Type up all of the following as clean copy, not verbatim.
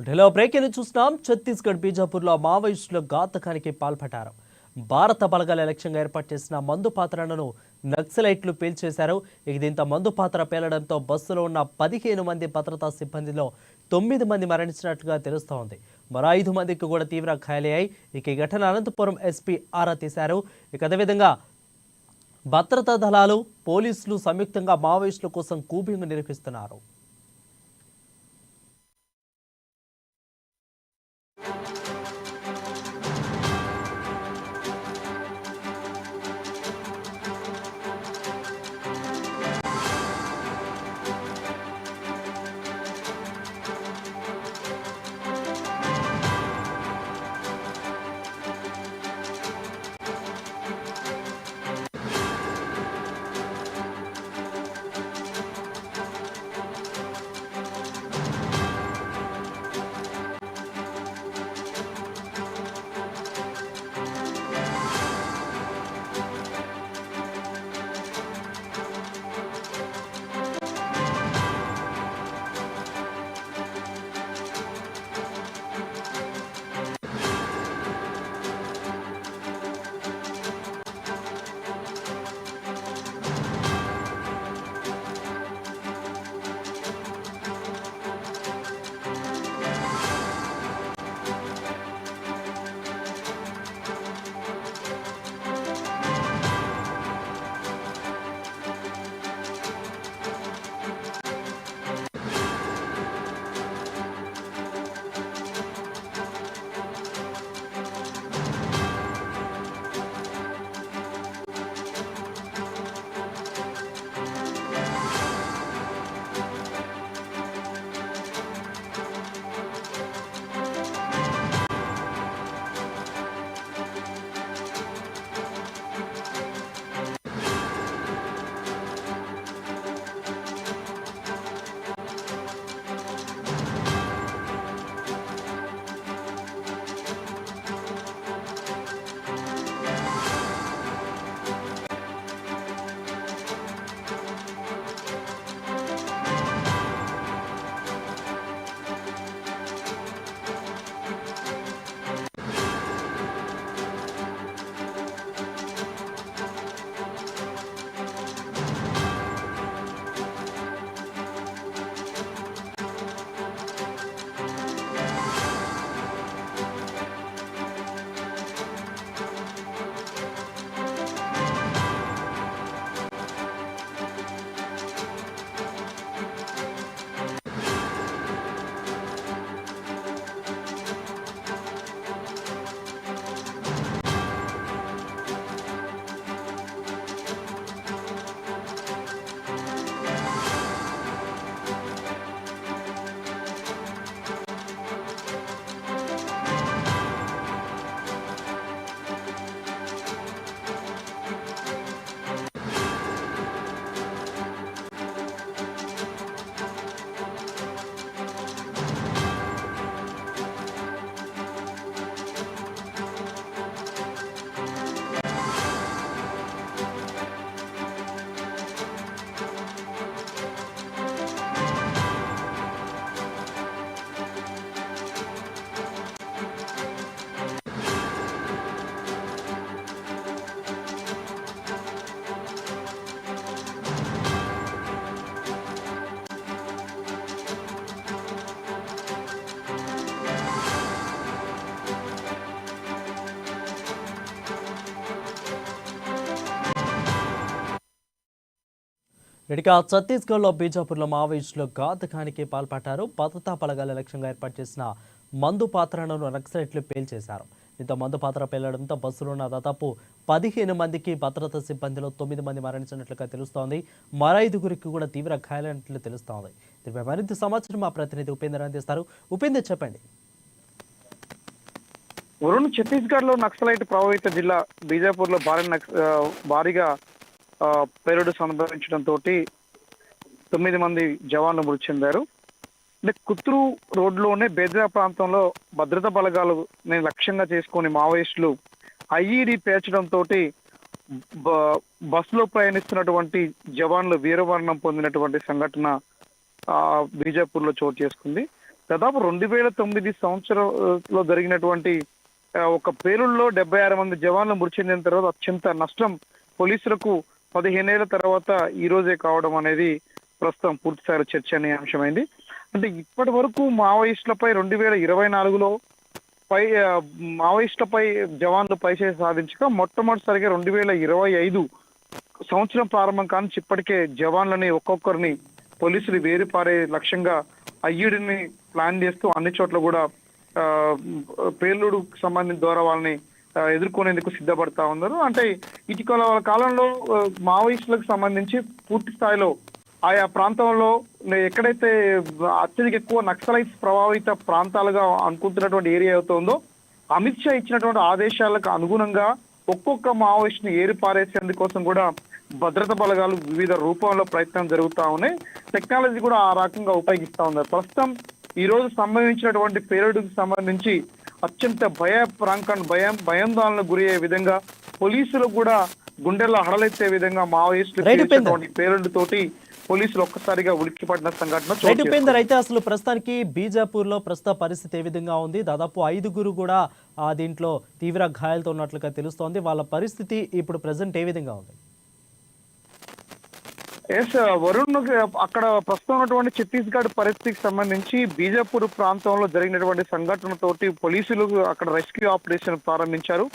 Hello breaking చూస్తున్నాం. ఛత్తీస్గఢ్ బీజాపూర్లో మావోయిస్టుల ఘాతకానికి పాల్పడ్డారు. భారత బలగాల లక్ష్యంగా ఏర్పాటు చేసిన మందు పాత్రలను నక్సలైట్లు పేల్చేశారు. దీంతో మందు పాత్ర పేలడంతో బస్సులో ఉన్న 15 మంది భద్రతా సిబ్బందిలో 9 మంది మరణించినట్లుగా తెలుస్తోంది. మరో 5 మందికి కూడా తీవ్ర గాయాలయ్యాయి. ఈ ఘటన అనంతపురం ఎస్పీ ఆరా తీశారు. అదేవిధంగా భద్రతా దళాలు పోలీసులు సంయుక్తంగా మావోయిస్టుల కోసం కూంబింగ్ నిర్వహిస్తున్నారు. ఛత్తీస్గఢ్లో బీజాపూర్లో మావోయిస్టులు ఘాతకానికి పాల్పడ్డారు. భద్రతా బలగాల లక్ష్యంగా ఏర్పాటు చేసిన మందు పాత్రలను నక్సలైట్లు పేల్చేశారు. దీంతో మందు పాత్ర పేలడంతో బస్సులో ఉన్న దాదాపు 15 మందికి భద్రతా సిబ్బందిలో 9 మంది మరణించినట్లుగా తెలుస్తోంది. మరో 5గురికి కూడా తీవ్ర గాయాలైనట్లు తెలుస్తోంది. దీనిపై మరింత సమాచారం మా ప్రతినిధి ఉపేందర్ అందిస్తారు. ఉపేందర్, చెప్పండి. వరుణ్, ఛత్తీస్గఢ్ లో నక్సలైట్ ప్రభావిత జిల్లా బీజాపూర్ లో భారీగా పేలుడు సంభవించడంతో 9 మంది జవాన్లు మృతి చెందారు. అంటే కుత్రు రోడ్లోనే బేద్రా ప్రాంతంలో భద్రతా బలగాలు లక్ష్యంగా చేసుకుని మావోయిస్టులు ఐఈడి పేర్చడంతో బస్సులో ప్రయాణిస్తున్నటువంటి జవాన్లు వీరమరణం పొందినటువంటి సంఘటన బీజాపూర్ లో చోటు చేసుకుంది. దాదాపు 2009 సంవత్సరంలో జరిగినటువంటి ఒక పేలుల్లో 76 మంది జవాన్లు మృతి చెందిన తర్వాత అత్యంత నష్టం పోలీసులకు 15 ఏళ్ల తర్వాత ఈ రోజే కావడం అనేది ప్రస్తుతం పూర్తిస్థాయి చర్చనీయాంశమైంది. అంటే ఇప్పటి వరకు మావోయిస్టులపై 2024లో మావోయిస్టులపై జవాన్లు పైచేయి సాధించగా మొట్టమొదటిసారిగా 2025 సంవత్సరం ప్రారంభం కానుంచి ఇప్పటికే జవాన్లని ఒక్కొక్కరిని పోలీసులు వేరుపారే లక్ష్యంగా అయ్యుడిని ప్లాన్ చేస్తూ అన్ని చోట్ల కూడా పేలుడుకు సంబంధించిన ద్వారా వాళ్ళని ఎదుర్కొనేందుకు సిద్ధపడతా ఉన్నారు. అంటే ఇటీవల కాలంలో మావోయిస్టులకు సంబంధించి పూర్తి స్థాయిలో ఆయా ప్రాంతంలో ఎక్కడైతే అత్యధిక ఎక్కువ నక్సలైట్స్ ప్రభావిత ప్రాంతాలుగా అనుకుంటున్నటువంటి ఏరియా అవుతుందో అమిత్ షా ఇచ్చినటువంటి ఆదేశాలకు అనుగుణంగా ఒక్కొక్క మావోయిస్ట్ని ఏరిపారేసేందుకోసం కూడా భద్రతా బలగాలు వివిధ రూపంలో ప్రయత్నం జరుగుతూ ఉన్నాయి. టెక్నాలజీ కూడా ఆ రకంగా ఉపయోగిస్తూ ఉన్నారు. ప్రస్తుతం ఈ రోజు సంభవించినటువంటి పేలుడుకు సంబంధించి అత్యంత భయాందోళనకు గురి అయ్యే విధంగా పోలీసులు కూడా గుండెల్లో హడలెత్తే విధంగా మావోయిస్టులు పేలుడుతోటి పోలీసులు ఒక్కసారిగా ఉలిక్కిపడిన సంఘటన రైట్ ఉపేందర్, అయితే అసలు ప్రస్తుతానికి బీజాపూర్ లో ప్రస్తుత పరిస్థితి ఏ విధంగా ఉంది? దాదాపు 5గురు కూడా దీంట్లో తీవ్ర గాయాలతో ఉన్నట్లుగా తెలుస్తోంది. వాళ్ళ పరిస్థితి ఇప్పుడు ప్రెసెంట్ ఏ విధంగా ఉంది? ఎస్ వరుణ్, అక్కడ ప్రస్తుతం ఉన్నటువంటి ఛత్తీస్గఢ్ పరిస్థితికి సంబంధించి బీజాపూర్ ప్రాంతంలో జరిగినటువంటి సంఘటనతోటి పోలీసులు అక్కడ రెస్క్యూ ఆపరేషన్ ప్రారంభించారు.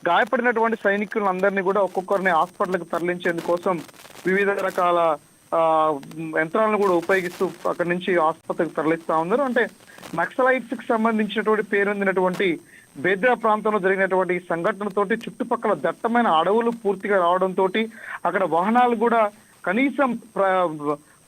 గాయపడినటువంటి సైనికులందరినీ కూడా ఒక్కొక్కరిని హాస్పిటల్కి తరలించేందుకోసం వివిధ రకాల యంత్రాలను కూడా ఉపయోగిస్తూ అక్కడి నుంచి ఆసుపత్రికి తరలిస్తా ఉన్నారు. అంటే నక్సలైట్స్ కి సంబంధించినటువంటి పేరొందినటువంటి బేద్రా ప్రాంతంలో జరిగినటువంటి సంఘటనతోటి చుట్టుపక్కల దట్టమైన అడవులు పూర్తిగా రావడంతో అక్కడ వాహనాలు కూడా కనీసం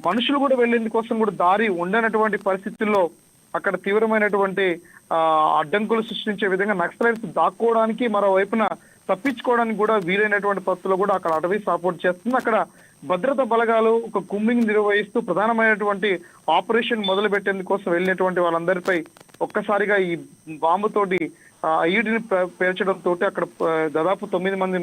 మనుషులు కూడా వెళ్లేందుకోసం కూడా దారి ఉండనటువంటి పరిస్థితుల్లో అక్కడ తీవ్రమైనటువంటి అడ్డంకులు సృష్టించే విధంగా నక్సలైట్స్ దాక్కోవడానికి మరోవైపున తప్పించుకోవడానికి కూడా వీలైనటువంటి పరిస్థితుల్లో కూడా అక్కడ అటవీ సపోర్ట్ చేస్తుంది. అక్కడ భద్రతా బలగాలు ఒక కుమ్మింగ్ నిర్వహిస్తూ ప్రధానమైనటువంటి ఆపరేషన్ మొదలు పెట్టేందుకోసం వెళ్ళినటువంటి వాళ్ళందరిపై ఒక్కసారిగా ఈ బాంబుతోటి ఐఈడిని పేర్చడంతో అక్కడ దాదాపు 9 మంది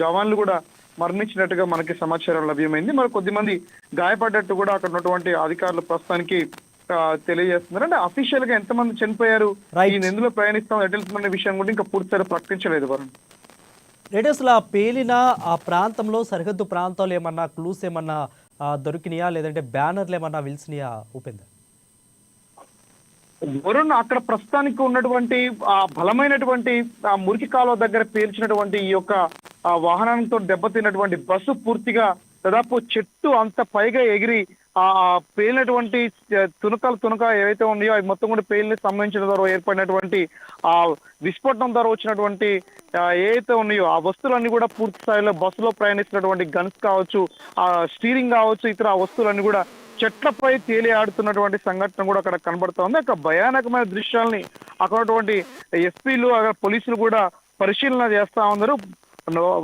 జవాన్లు కూడా మరణించినట్టుగా మనకి సమాచారం లభ్యమైంది. మరి కొద్దిమంది గాయపడ్డట్టు కూడా అక్కడ ఉన్నటువంటి అధికారులు ప్రస్తుతానికి తెలియజేస్తున్నారు. అంటే అఫీషియల్ గా ఎంతమంది చనిపోయారు, ఈ ఎందులో ప్రయాణిస్తాం ఎటెళ్తున్న విషయం కూడా ఇంకా పూర్తిసారి ప్రకటించలేదు వరుణ్. అసలు ఆ పేలిన ఆ ప్రాంతంలో సరిహద్దు ప్రాంతాలు ఏమన్నా క్లూస్ ఏమన్నా దొరికినాయా, లేదంటే బ్యానర్లు ఏమన్నా విలిసినాయా ఉపేందర్? వరుణ్, అక్కడ ప్రస్తుతానికి ఉన్నటువంటి ఆ బలమైనటువంటి ఆ మురికి కాలువ దగ్గర పేల్చినటువంటి ఈ యొక్క వాహనంతో దెబ్బతిన్నటువంటి బస్సు పూర్తిగా దాదాపు చెట్టు అంత పైగా ఎగిరి ఆ పేలినటువంటి తునక ఏవైతే ఉన్నాయో అవి మొత్తం కూడా పేలిని సంబంధించిన ద్వారా ఏర్పడినటువంటి ఆ విస్ఫోటనం ద్వారా వచ్చినటువంటి ఏవైతే ఉన్నాయో ఆ వస్తువులన్నీ కూడా పూర్తి స్థాయిలో బస్సులో ప్రయాణిస్తున్నటువంటి గన్స్ కావచ్చు, ఆ స్టీరింగ్ కావచ్చు, ఇతర వస్తువులన్నీ కూడా చెట్లపై తేలి ఆడుతున్నటువంటి సంఘటన కూడా అక్కడ కనబడుతూ ఉంది. అక్కడ భయానకమైన దృశ్యాలని అక్కడ ఉన్నటువంటి ఎస్పీలు అక్కడ పోలీసులు కూడా పరిశీలన చేస్తా ఉన్నారు.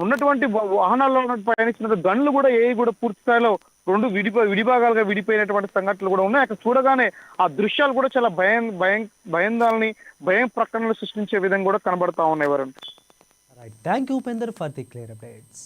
ఉన్నటువంటి వాహనాల్లో ప్రయాణిస్తున్న గన్లు కూడా ఏవి కూడా పూర్తి స్థాయిలో 2 విడిభాగాలుగా విడిపోయినటువంటి సంఘటనలు కూడా ఉన్నాయి. అక్కడ చూడగానే ఆ దృశ్యాలు కూడా చాలా భయం ప్రకటనలు సృష్టించే విధంగా కూడా కనబడతా ఉన్నాయి Varun. Thank you Upender for the clear updates.